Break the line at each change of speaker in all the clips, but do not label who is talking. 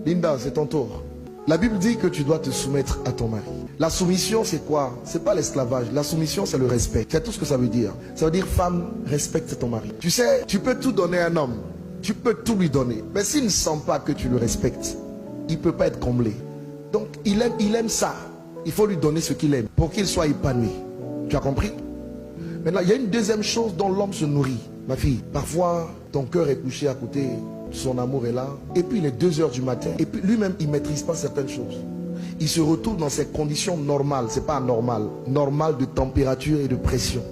Linda, c'est ton tour. La Bible dit que tu dois te soumettre à ton mari. La soumission, c'est quoi? C'est pas l'esclavage. La soumission, c'est le respect. C'est tout ce que ça veut dire. Ça veut dire, femme, respecte ton mari. Tu sais, tu peux tout donner à un homme. Tu peux tout lui donner. Mais s'il ne sent pas que tu le respectes, il ne peut pas être comblé. Donc, il aime ça. Il faut lui donner ce qu'il aime pour qu'il soit épanoui. Tu as compris? Maintenant, il y a une deuxième chose dont l'homme se nourrit. Ma fille, parfois, ton cœur est couché à côté, son amour est là, et puis il est 2 heures du matin, et puis lui-même, il ne maîtrise pas certaines choses. Il se retrouve dans ses conditions normales, c'est pas anormal, normal de température et de pression.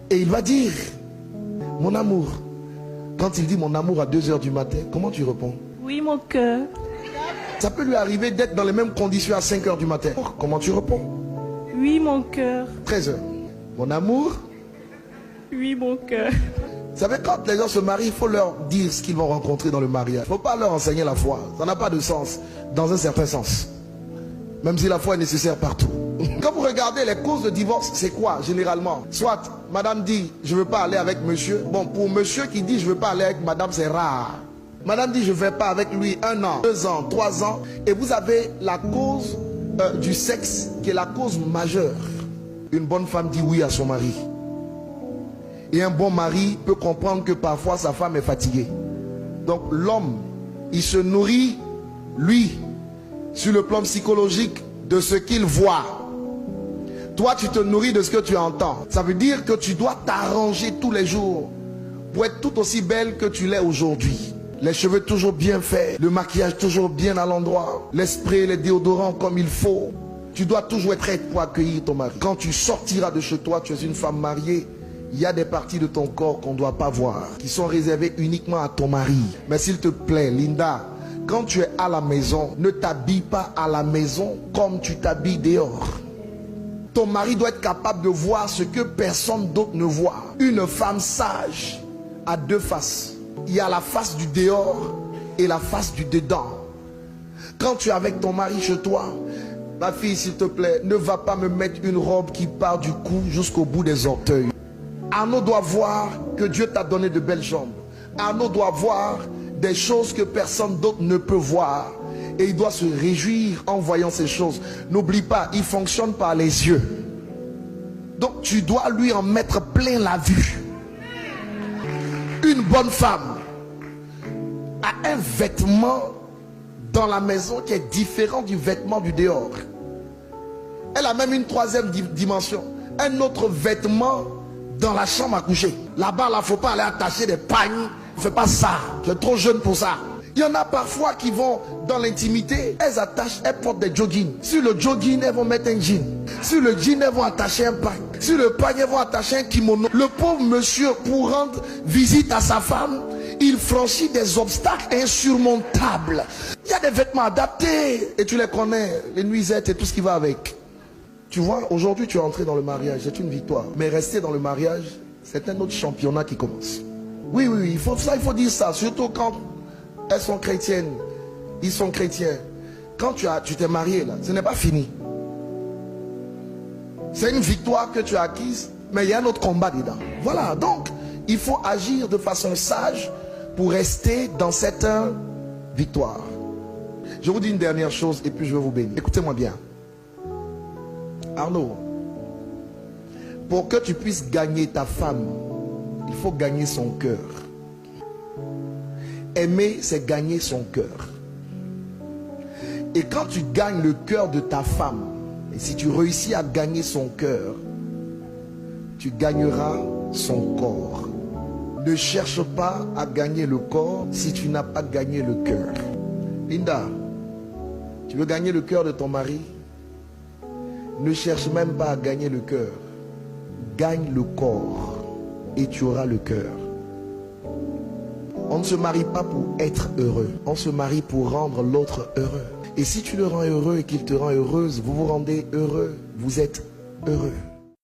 Et il va dire, mon amour. Quand il dit mon amour à 2 heures du matin, comment tu réponds?
Oui, mon cœur.
Ça peut lui arriver d'être dans les mêmes conditions à 5 heures du matin. Comment tu réponds?
Oui, mon cœur.
13 heures. Mon amour?
Oui, mon cœur.
Vous savez, quand les gens se marient, il faut leur dire ce qu'ils vont rencontrer dans le mariage. Il ne faut pas leur enseigner la foi. Ça n'a pas de sens, dans un certain sens. Même si la foi est nécessaire partout. Quand vous regardez les causes de divorce, c'est quoi généralement? Soit madame dit, je ne veux pas aller avec monsieur. Bon, pour monsieur qui dit, je ne veux pas aller avec madame, c'est rare. Madame dit, je ne vais pas avec lui 1 an, 2 ans, 3 ans. Et vous avez la cause du sexe qui est la cause majeure. Une bonne femme dit oui à son mari. Et un bon mari peut comprendre que parfois sa femme est fatiguée. Donc l'homme, il se nourrit, lui, sur le plan psychologique, de ce qu'il voit. Toi, tu te nourris de ce que tu entends. Ça veut dire que tu dois t'arranger tous les jours pour être tout aussi belle que tu l'es aujourd'hui. Les cheveux toujours bien faits, le maquillage toujours bien à l'endroit, les sprays, les déodorants comme il faut. Tu dois toujours être prête pour accueillir ton mari. Quand tu sortiras de chez toi, tu es une femme mariée. Il y a des parties de ton corps qu'on ne doit pas voir, qui sont réservées uniquement à ton mari. Mais s'il te plaît, Linda, quand tu es à la maison, ne t'habille pas à la maison comme tu t'habilles dehors. Ton mari doit être capable de voir ce que personne d'autre ne voit. Une femme sage a 2 faces. Il y a la face du dehors et la face du dedans. Quand tu es avec ton mari chez toi, ma fille, s'il te plaît, ne va pas me mettre une robe qui part du cou jusqu'au bout des orteils. Arnaud doit voir que Dieu t'a donné de belles jambes. Arnaud doit voir des choses que personne d'autre ne peut voir. Et il doit se réjouir en voyant ces choses. N'oublie pas, il fonctionne par les yeux. Donc tu dois lui en mettre plein la vue. Une bonne femme a un vêtement dans la maison qui est différent du vêtement du dehors. Elle a même une 3e dimension. Un autre vêtement dans la chambre à coucher. Là-bas, il ne faut pas aller attacher des pagnes. Ne fais pas ça. Tu es trop jeune pour ça. Il y en a parfois qui vont dans l'intimité. Elles portent des joggings. Sur le jogging, elles vont mettre un jean. Sur le jean, elles vont attacher un pagne. Sur le pagne, elles vont attacher un kimono. Le pauvre monsieur, pour rendre visite à sa femme, il franchit des obstacles insurmontables. Il y a des vêtements adaptés. Et tu les connais. Les nuisettes et tout ce qui va avec. Tu vois, aujourd'hui tu es entré dans le mariage, c'est une victoire. Mais rester dans le mariage, c'est un autre championnat qui commence. Oui, il faut dire ça. Surtout quand elles sont chrétiennes, ils sont chrétiens. Quand tu t'es marié là, ce n'est pas fini. C'est une victoire que tu as acquise, mais il y a un autre combat dedans. Voilà, donc il faut agir de façon sage pour rester dans cette victoire. Je vous dis une dernière chose et puis je vais vous bénir. Écoutez-moi bien. Arnaud, pour que tu puisses gagner ta femme, il faut gagner son cœur. Aimer, c'est gagner son cœur. Et quand tu gagnes le cœur de ta femme, et si tu réussis à gagner son cœur, tu gagneras son corps. Ne cherche pas à gagner le corps si tu n'as pas gagné le cœur. Linda, tu veux gagner le cœur de ton mari? Ne cherche même pas à gagner le cœur. Gagne le corps et tu auras le cœur. On ne se marie pas pour être heureux. On se marie pour rendre l'autre heureux. Et si tu le rends heureux et qu'il te rend heureuse, vous vous rendez heureux. Vous êtes heureux.